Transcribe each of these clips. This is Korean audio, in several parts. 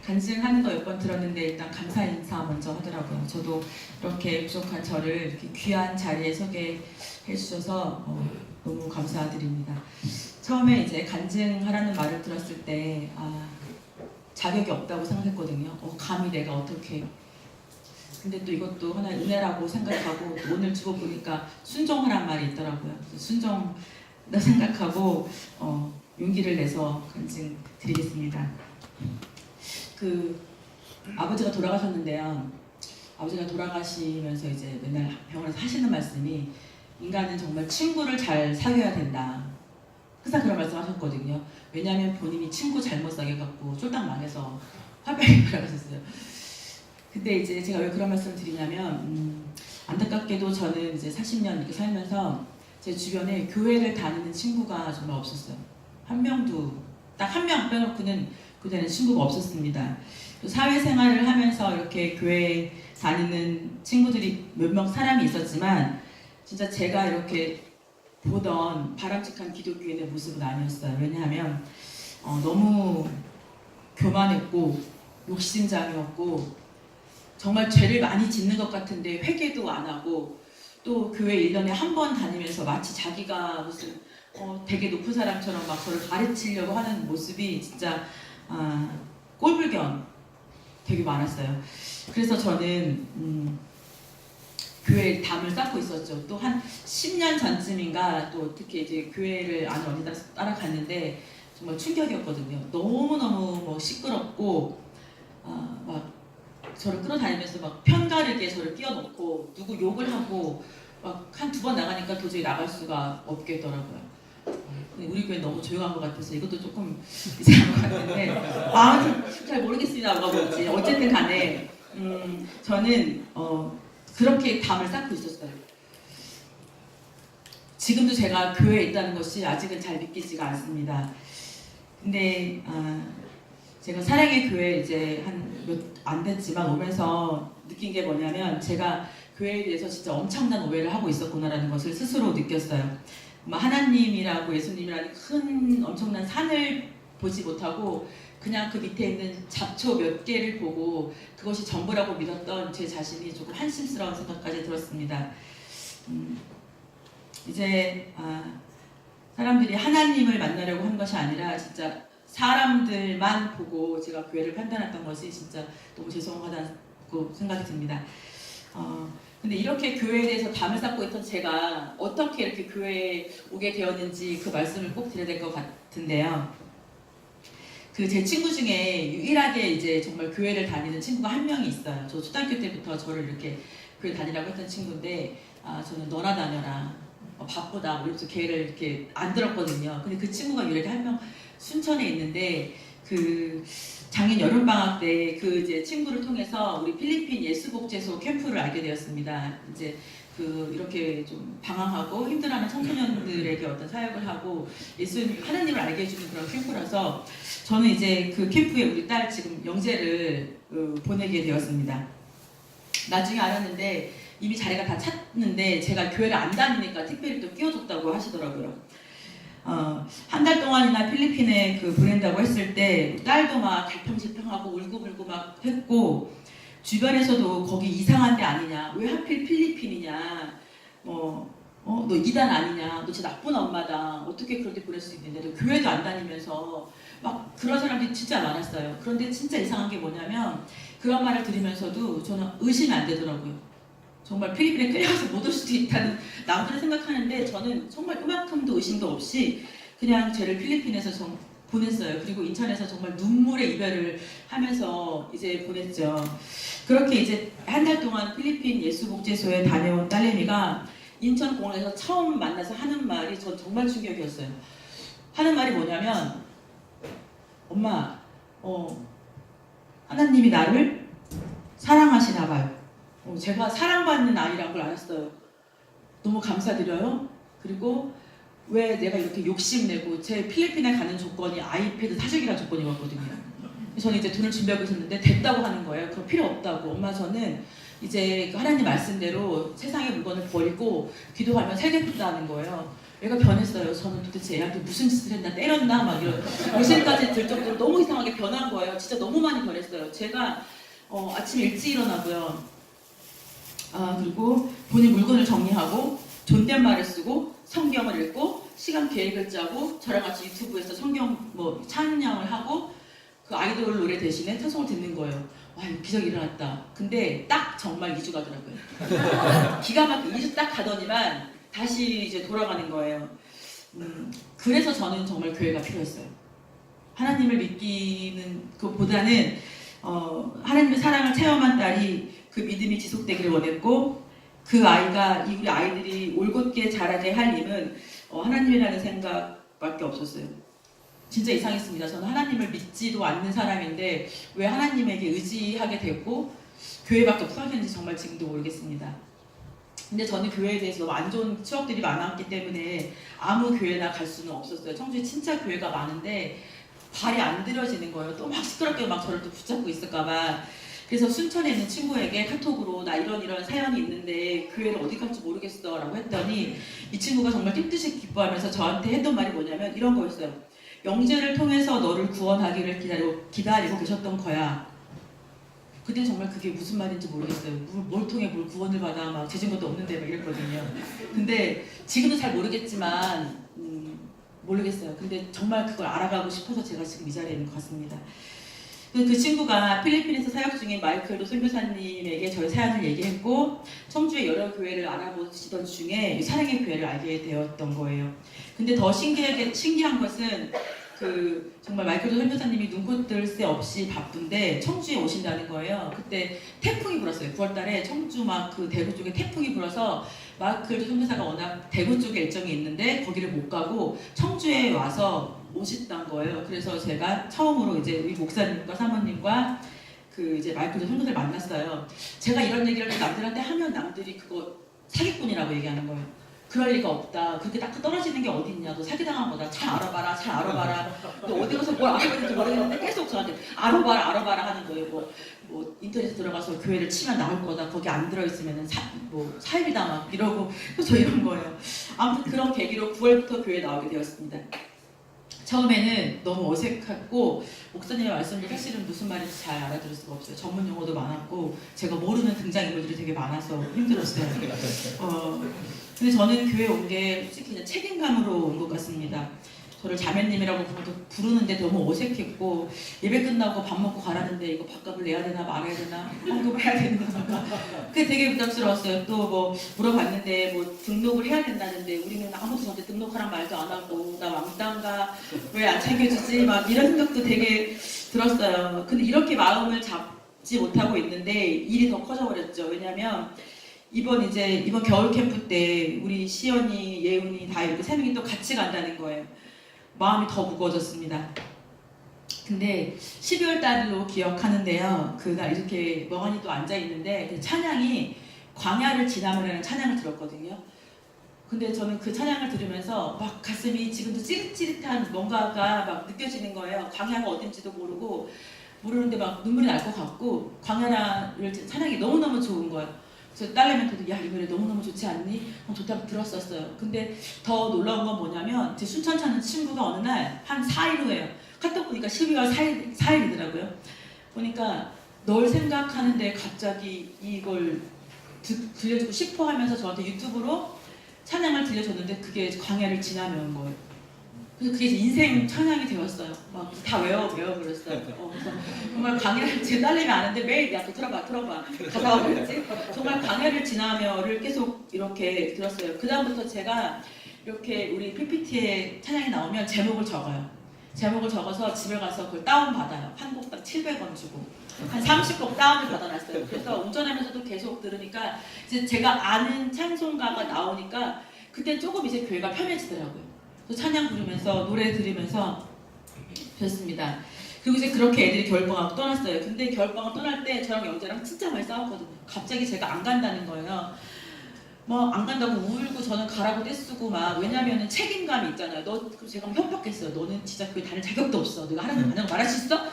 간증하는 거 몇 번 들었는데 일단 감사 인사 먼저 하더라고요. 저도 이렇게 부족한 저를 이렇게 귀한 자리에 서게 해주셔서 너무 감사드립니다. 처음에 이제 간증하라는 말을 들었을 때 자격이 없다고 생각했거든요. 감히 내가 어떻게. 근데 또 이것도 하나의 은혜라고 생각하고 오늘 주고 보니까 순종하란 말이 있더라고요. 순종다 생각하고 용기를 내서 간증 드리겠습니다. 아버지가 돌아가셨는데요. 아버지가 돌아가시면서 이제 맨날 병원에서 하시는 말씀이 인간은 정말 친구를 잘 사귀어야 된다. 항상 그런 말씀 하셨거든요. 왜냐하면 본인이 친구 잘못 사귀어갖고 쫄딱 망해서 화병이 일어나셨어요. 근데 이제 제가 왜 그런 말씀을 드리냐면 안타깝게도 저는 이제 40년 이렇게 살면서 제 주변에 교회를 다니는 친구가 정말 없었어요. 한 명도 딱 한 명 빼놓고는 그때는 친구가 없었습니다. 또 사회생활을 하면서 이렇게 교회 다니는 친구들이 몇 명 사람이 있었지만 진짜 제가 이렇게 보던 바람직한 기독교인의 모습은 아니었어요. 왜냐하면 너무 교만했고 욕심장이었고 정말 죄를 많이 짓는 것 같은데 회개도 안 하고 또 교회 1년에 한 번 다니면서 마치 자기가 무슨 되게 높은 사람처럼 막 저를 가르치려고 하는 모습이 진짜 꼴불견 되게 많았어요. 그래서 저는 교회에 담을 쌓고 있었죠. 또 한 10년 전쯤인가 또 어떻게 이제 교회를 아는 언니 따라갔는데 정말 충격이었거든요. 너무너무 뭐 시끄럽고 막 저를 끌어다니면서 막 편가르게 저를 끼워놓고 누구 욕을 하고 막 한 2번 나가니까 도저히 나갈 수가 없겠더라고요. 우리 교회 너무 조용한 것 같아서 이것도 조금 이상한 것 같은데 잘 모르겠습니다. 뭐가 뭔지 어쨌든 간에 저는 그렇게 담을 쌓고 있었어요. 지금도 제가 교회에 있다는 것이 아직은 잘 믿기지가 않습니다. 근데 제가 사랑의 교회 이제 한 몇 안 됐지만 오면서 느낀 게 뭐냐면 제가 교회에 대해서 진짜 엄청난 오해를 하고 있었구나라는 것을 스스로 느꼈어요. 하나님이라고 예수님이라는 큰 엄청난 산을 보지 못하고 그냥 그 밑에 있는 잡초 몇 개를 보고 그것이 전부라고 믿었던 제 자신이 조금 한심스러운 생각까지 들었습니다. 이제 사람들이 하나님을 만나려고 한 것이 아니라 진짜 사람들만 보고 제가 교회를 판단했던 것이 진짜 너무 죄송하다고 생각이 듭니다. 근데 이렇게 교회에 대해서 담을 쌓고 있던 제가 어떻게 이렇게 교회에 오게 되었는지 그 말씀을 꼭 드려야 될 것 같은데요. 제 친구 중에 유일하게 이제 정말 교회를 다니는 친구가 한 명이 있어요. 저 초등학교 때부터 저를 이렇게 교회 다니라고 했던 친구인데 저는 너나 다녀라 바쁘다 이러면서 걔를 이렇게 안 들었거든요. 근데 그 친구가 유일하게 한 명 순천에 있는데 작년 여름방학 때 이제 친구를 통해서 우리 필리핀 예수복제소 캠프를 알게 되었습니다. 이제 이렇게 좀 방황하고 힘들어하는 청소년들에게 어떤 사역을 하고 하나님을 알게 해주는 그런 캠프라서 저는 이제 그 캠프에 우리 딸 지금 영재를 보내게 되었습니다. 나중에 알았는데 이미 자리가 다 찼는데 제가 교회를 안 다니니까 특별히 또 끼워줬다고 하시더라고요. 한 달 동안이나 필리핀에 보낸다고 했을 때 딸도 막 갈팡질팡하고 울고불고 막 했고 주변에서도 거기 이상한 데 아니냐, 왜 하필 필리핀이냐, 너 이단 아니냐, 너 진짜 나쁜 엄마다, 어떻게 그런 데 보낼 수 있는데, 너 교회도 안 다니면서 막 그런 사람들이 진짜 많았어요. 그런데 진짜 이상한 게 뭐냐면 그런 말을 들으면서도 저는 의심이 안 되더라고요. 정말 필리핀에 끌려가서 못 올 수도 있다는 남들은 생각하는데 저는 정말 그만큼도 의심도 없이 그냥 쟤를 필리핀에서 보냈어요. 그리고 인천에서 정말 눈물의 이별을 하면서 이제 보냈죠. 그렇게 이제 한 달 동안 필리핀 예수복제소에 다녀온 딸내미가 인천공항에서 처음 만나서 하는 말이 전 정말 충격이었어요. 하는 말이 뭐냐면 엄마, 하나님이 나를 사랑하시나 봐요. 제가 사랑받는 아이란 걸 알았어요. 너무 감사드려요. 그리고 왜 내가 이렇게 욕심내고 제 필리핀에 가는 조건이 아이패드 사주기라는 조건이었거든요. 저는 이제 돈을 준비하고 있었는데 됐다고 하는 거예요. 그럼 필요 없다고. 엄마 저는 이제 하나님 말씀대로 세상의 물건을 버리고 기도하면 살겠다는 거예요. 얘가 변했어요. 저는 도대체 얘한테 무슨 짓을 했나, 때렸나 막 이런 의심까지 들 정도로 너무 이상하게 많이 변한 거예요. 진짜 너무 많이 변했어요. 제가 아침 일찍 일어나고요. 그리고 본인 물건을 정리하고 존댓말을 쓰고 성경을 읽고 시간 계획을 짜고 저랑 같이 유튜브에서 성경 찬양을 하고 그 아이돌 노래 대신에 찬송을 듣는 거예요. 와, 이거 기적이 일어났다. 근데 딱 정말 2주 가더라고요. 기가 막히게 2주 딱 가더니만 다시 이제 돌아가는 거예요. 그래서 저는 정말 교회가 필요했어요. 하나님을 믿기는 것보다는 하나님의 사랑을 체험한 딸이 그 믿음이 지속되기를 원했고, 그 아이가 우리 아이들이 올곧게 자라게 할 힘은 하나님이라는 생각밖에 없었어요. 진짜 이상했습니다. 저는 하나님을 믿지도 않는 사람인데 왜 하나님에게 의지하게 되고 교회밖에 없어졌는지 정말 지금도 모르겠습니다. 근데 저는 교회에 대해서 너무 안 좋은 추억들이 많았기 때문에 아무 교회나 갈 수는 없었어요. 청주에 진짜 교회가 많은데 발이 안 들여지는 거예요. 또 막 시끄럽게 막 저를 또 붙잡고 있을까봐. 그래서 순천에 있는 친구에게 카톡으로 나 이런 사연이 있는데 교회를 어디 갈지 모르겠어 라고 했더니 이 친구가 정말 뜻뜻이 기뻐하면서 저한테 했던 말이 뭐냐면 이런 거였어요. 영재를 통해서 너를 구원하기를 기다리고 계셨던 거야. 그때 정말 그게 무슨 말인지 모르겠어요. 뭘 통해 뭘 구원을 받아 막 죄진 것도 없는데 막 이랬거든요. 근데 지금도 잘 모르겠지만 모르겠어요. 근데 정말 그걸 알아가고 싶어서 제가 지금 이 자리에 있는 것 같습니다. 그 친구가 필리핀에서 사역 중인 마이클도 선교사님에게 저희 사연을 얘기했고 청주의 여러 교회를 알아보시던 중에 사랑의 교회를 알게 되었던 거예요. 근데 더 신기한 것은 정말 마이클도 선교사님이 눈코 뜰 새 없이 바쁜데 청주에 오신다는 거예요. 그때 태풍이 불었어요. 9월달에 청주 막 그 대구 쪽에 태풍이 불어서 마이클도 선교사가 워낙 대구 쪽에 일정이 있는데 거기를 못 가고 청주에 와서 오셨던 거예요. 그래서 제가 처음으로 이제 우리 목사님과 사모님과 이제 마이클도 선교사를 만났어요. 제가 이런 얘기를 남들한테 하면 남들이 그거 사기꾼이라고 얘기하는 거예요. 그럴 리가 없다. 그렇게 딱 떨어지는 게 어딨냐. 너 사기당한 거다. 잘 알아봐라. 너 어디 가서 뭘 알아봤는지 모르겠는데 계속 저한테 알아봐라 하는 거예요. 뭐 인터넷에 들어가서 교회를 치면 나올 거다. 거기 안 들어있으면 사입이다 막 이러고 저 이런 거예요. 아무튼 그런 계기로 9월부터 교회에 나오게 되었습니다. 처음에는 너무 어색했고 목사님의 말씀도 사실은 무슨 말인지 잘 알아들을 수가 없어요. 전문 용어도 많았고 제가 모르는 등장인물들이 되게 많아서 힘들었어요. 근데 저는 교회에 온 게 솔직히 그냥 책임감으로 온 것 같습니다. 저를 자매님이라고 부르는데 너무 어색했고 예배 끝나고 밥 먹고 가라는데 이거 밥값을 내야 되나 말아야 되나 헌금을 해야 되나 그게 되게 부담스러웠어요. 또 물어봤는데 등록을 해야 된다는데 우리는 아무도 저한테 등록하란 말도 안 하고 나 왕따인가 왜 안 챙겨주지 막 이런 생각도 되게 들었어요. 근데 이렇게 마음을 잡지 못하고 있는데 일이 더 커져버렸죠. 왜냐면 이번 겨울 캠프 때 우리 시연이, 예훈이 다 이렇게 3명이 또 같이 간다는 거예요. 마음이 더 무거워졌습니다. 근데 12월 달로 기억하는데요. 그날 이렇게 멍하니 또 앉아있는데 그 찬양이 광야를 지나면이라는 찬양을 들었거든요. 근데 저는 그 찬양을 들으면서 막 가슴이 지금도 찌릿찌릿한 뭔가가 막 느껴지는 거예요. 광야가 어딘지도 모르는데 막 눈물이 날 것 같고 광야를 찬양이 너무너무 좋은 거예요. 그래서 딸내미한테도 야 이 노래 너무너무 좋지 않니? 좋다고 들었었어요. 근데 더 놀라운 건 뭐냐면 제 순천 사는 친구가 어느 날 한 4일 후에요. 카톡 보니까 12월 4일이더라고요. 보니까 널 생각하는데 갑자기 이걸 들려주고 싶어 하면서 저한테 유튜브로 찬양을 들려줬는데 그게 광야를 지나면 거예요. 그래서 그게 인생 찬양이 되었어요. 막 다 외워버렸어요. 그래서 정말 광야를 제 딸내미 아는데 매일 야 또 들어봐 가사가 뭐였지? 정말 광야를 지나며를 계속 이렇게 들었어요. 그 다음부터 제가 이렇게 우리 PPT에 찬양이 나오면 제목을 적어요. 제목을 적어서 집에 가서 그걸 다운받아요. 한 곡당 700원 주고 한 30곡 다운을 받아놨어요. 그래서 운전하면서도 계속 들으니까 이제 제가 아는 찬송가가 나오니까 그때 조금 이제 교회가 편해지더라고요. 찬양 부르면서 노래 들으면서 그랬습니다. 그리고 이제 그렇게 애들이 겨울방학 떠났어요. 근데 겨울방학 떠날 때 저랑 영재랑 진짜 많이 싸웠거든요. 갑자기 제가 안 간다는 거예요. 안 간다고 울고 저는 가라고 떼쓰고 막 왜냐면은 책임감이 있잖아요. 제가 협박했어요. 너는 진짜 교회 다닐 자격도 없어. 네가 하나님 만나고 말할 수 있어?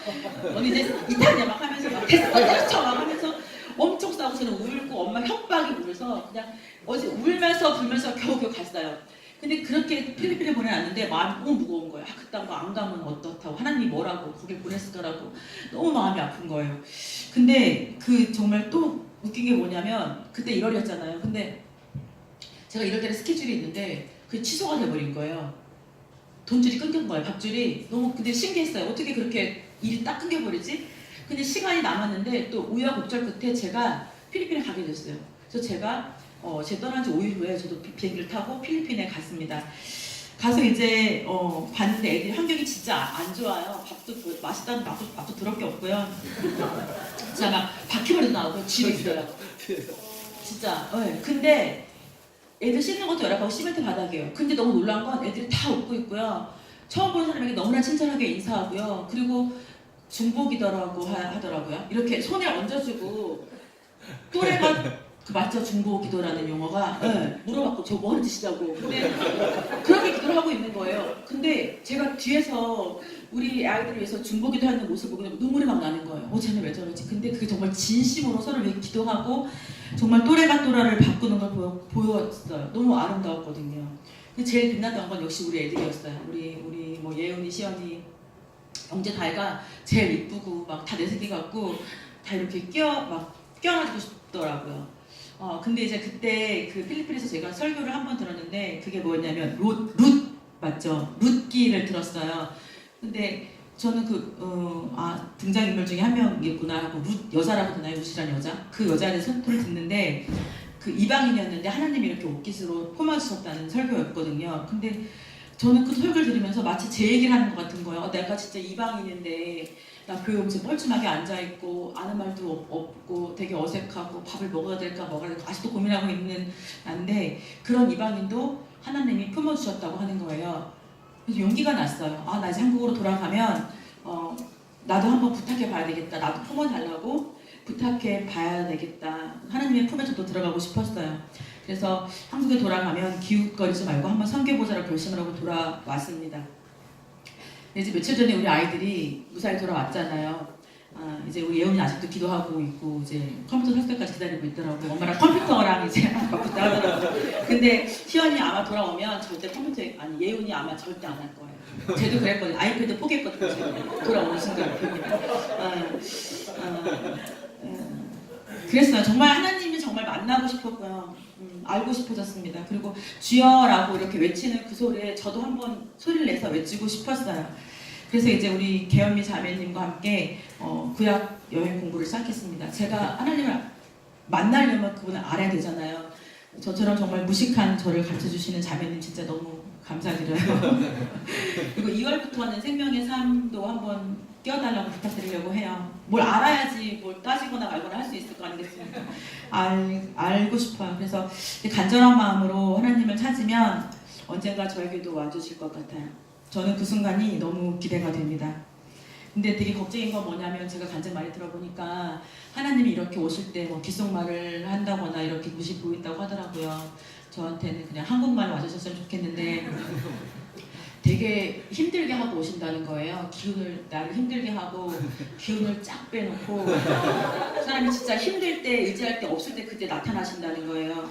너는 이제 이탈이야 막 하면서 막 됐어 막 하면서 엄청 싸우고 저는 울고 엄마 협박이 울어서 그냥 어제 울면서 불면서 겨우겨우 갔어요. 근데 그렇게 필리핀에 보내놨는데 마음이 너무 무거운 거예요. 아, 그딴 거 안 가면 어떻다고, 하나님이 뭐라고 거길 보냈을까라고 너무 마음이 아픈 거예요. 근데 그 정말 또 웃긴 게 뭐냐면 그때 1월이었잖아요. 근데 제가 1월 달에 스케줄이 있는데 그게 취소가 돼버린 거예요. 돈줄이 끊긴 거예요. 밥줄이. 너무 근데 신기했어요. 어떻게 그렇게 일이 딱 끊겨버리지? 근데 시간이 남았는데 또 우여곡절 끝에 제가 필리핀에 가게 됐어요. 그래서 제가 제 떠난 지 5일 후에 저도 비행기를 타고 필리핀에 갔습니다. 가서 이제 봤는데 애들이 환경이 진짜 안 좋아요. 밥도 맛있다는 밥도 더럽게 없고요. 진짜 막 바퀴벌레도 나오고 쥐도 있어요. 진짜. 네. 근데 애들 씻는 것도 열악하고 시멘트 바닥이에요. 근데 너무 놀란 건 애들이 다 웃고 있고요. 처음 보는 사람에게 너무나 친절하게 인사하고요. 그리고 중복이더라고 하더라고요. 이렇게 손에 얹어주고 또래가 그 맞죠? 중보기도라는 용어가 물어봤고 저 뭐 하는 짓이냐고. 근데 그렇게 기도를 하고 있는 거예요. 근데 제가 뒤에서 우리 아이들을 위해서 중보기도 하는 모습을 보고 눈물이 막 나는 거예요. 쟤는 왜 저러지? 근데 그게 정말 진심으로 서로 위해 기도하고 정말 또래가 또라를 바꾸는 걸 보였어요. 너무 아름다웠거든요. 근데 제일 빛났던 건 역시 우리 애들이었어요. 우리 뭐 예은이, 시연이, 영재, 다혜가 제일 이쁘고 막 다 내 새끼 같고 다 이렇게 껴안아주고 싶더라고요. 근데 이제 그때 그 필리핀에서 제가 설교를 한 번 들었는데 그게 뭐였냐면 룻 맞죠? 룻기를 들었어요. 근데 저는 등장인물 중에 한 명이었구나 하고 룻 여자라고 듣나요? 룻이라는 여자? 그 여자에 대해서 설교를 듣는데 그 이방인이었는데 하나님이 이렇게 옷깃으로 품어주셨다는 설교였거든요. 근데 저는 그 설교를 들으면서 마치 제 얘기를 하는 것 같은 거예요. 내가 진짜 이방인인데 나 교회 오면서 뻘쭘하게 앉아있고 아는 말도 없고 되게 어색하고 밥을 먹어야 될까 먹어야 될까 아직도 고민하고 있는 난데 그런 이방인도 하나님이 품어주셨다고 하는 거예요. 그래서 용기가 났어요. 나 이제 한국으로 돌아가면 나도 한번 부탁해 봐야 되겠다. 나도 품어달라고 부탁해 봐야 되겠다. 하나님의 품에 저도 들어가고 싶었어요. 그래서 한국에 돌아가면 기웃거리지 말고 한번 섬겨보자라고 결심을 하고 돌아왔습니다. 이제 며칠 전에 우리 아이들이 무사히 돌아왔잖아요. 이제 우리 예은이 아직도 기도하고 있고 이제 컴퓨터 살 때까지 기다리고 있더라고. 엄마랑 컴퓨터랑 이제 바쁘다 하더라고. 근데 시연이 아마 돌아오면 절대 예은이 아마 절대 안 할 거예요. 쟤도 그랬거든요. 아이패드 포기했거든요. 제가 돌아오는 순간. 그랬어요. 정말 하나님이 정말 만나고 싶었고요. 알고 싶어졌습니다. 그리고 주여라고 이렇게 외치는 그 소리에 저도 한번 소리를 내서 외치고 싶었어요. 그래서 이제 우리 계현미 자매님과 함께 구약 여행 공부를 시작했습니다. 제가 하나님을 만나려면 그분을 알아야 되잖아요. 저처럼 정말 무식한 저를 가르쳐주시는 자매님 진짜 너무 감사드려요. 그리고 2월부터는 생명의 삶도 한번 끼워달라고 부탁드리려고 해요. 뭘 알아야지 뭘 따지거나 말거나 할 수 있을 거 아니겠습니까? 알고 싶어요. 그래서 간절한 마음으로 하나님을 찾으면 언젠가 저에게도 와주실 것 같아요. 저는 그 순간이 너무 기대가 됩니다. 근데 되게 걱정인 건 뭐냐면 제가 간증 많이 들어보니까 하나님이 이렇게 오실 때 뭐 귓속말을 한다거나 이렇게 무시 보인다고 하더라고요. 저한테는 그냥 한국말 와주셨으면 좋겠는데 되게 힘들게 하고 오신다는 거예요. 나를 힘들게 하고 기운을 쫙 빼놓고 사람이 진짜 힘들 때 의지할 때 없을 때 그때 나타나신다는 거예요.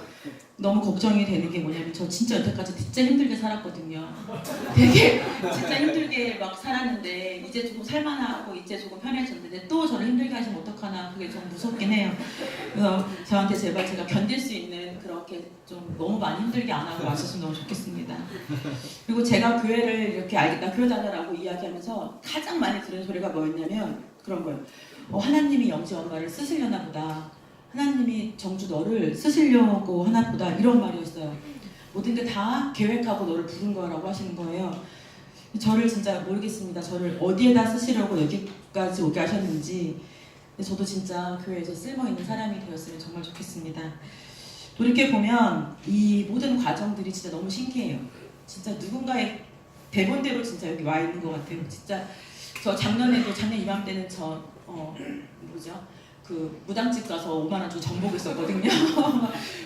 너무 걱정이 되는 게 뭐냐면 저 진짜 여태까지 진짜 힘들게 살았거든요. 되게 진짜 힘들게 막 살았는데 이제 조금 살만하고 이제 조금 편해졌는데 또 저를 힘들게 하시면 어떡하나 그게 좀 무섭긴 해요. 그래서 저한테 제발 제가 견딜 수 있는 그렇게 좀 너무 많이 힘들게 안 하고 왔었으면 너무 좋겠습니다. 그리고 제가 교회를 이렇게 알겠다 교회 다녀라고 이야기하면서 가장 많이 들은 소리가 뭐였냐면 그런 거예요. 하나님이 영지 엄마를 쓰시려나 보다. 하나님이 정주 너를 쓰시려고 하나 보다. 이런 말이었어요. 모든 게 다 계획하고 너를 부른 거라고 하시는 거예요. 저를 진짜 모르겠습니다. 저를 어디에다 쓰시려고 여기까지 오게 하셨는지. 근데 저도 진짜 교회에서 쓸모있는 사람이 되었으면 정말 좋겠습니다. 돌이켜보면 이 모든 과정들이 진짜 너무 신기해요. 진짜 누군가의 대본대로 진짜 여기 와 있는 것 같아요. 진짜 저 작년 이맘때는 그 무당집 가서 5만 원 주고 정복 있었거든요.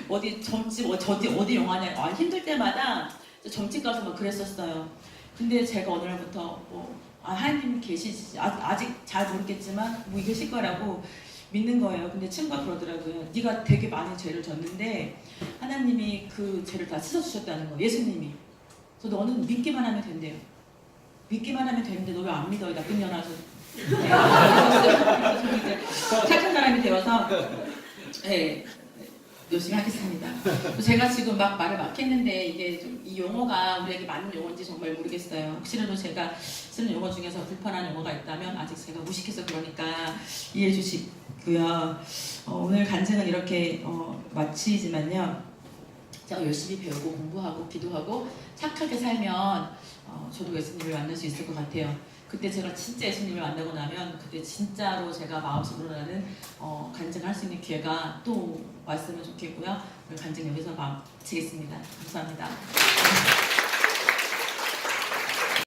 어디 점집 어디 영화냐 힘들 때마다 점집 가서 막 그랬었어요. 근데 제가 어느 날부터 하나님 계시지 아직 잘 모르겠지만 뭐 계실 거라고 믿는 거예요. 근데 친구가 그러더라고요. 네가 되게 많은 죄를 졌는데 하나님이 그 죄를 다 씻어주셨다는 거예요. 예수님이. 그래서 너는 믿기만 하면 된대요. 믿기만 하면 되는데 너 왜 안 믿어? 이 나쁜 년아서. 그래서 저는 이제 착한 사람이 되어서 네, 열심히 하겠습니다. 제가 지금 막 말을 막 했는데 이게 좀 이 용어가 우리에게 맞는 용어인지 정말 모르겠어요. 혹시라도 제가 쓰는 용어 중에서 불편한 용어가 있다면 아직 제가 무식해서 그러니까 이해해 주시고요. 오늘 간증은 이렇게 마치지만요. 제가 열심히 배우고 공부하고 기도하고 착하게 살면 저도 예수님을 만날 수 있을 것 같아요. 그때 제가 진짜 예수님을 만나고 나면 그때 진짜로 제가 마음속으로 나는 간증할 수 있는 기회가 또 왔으면 좋겠고요. 오늘 간증 여기서 마치겠습니다. 감사합니다.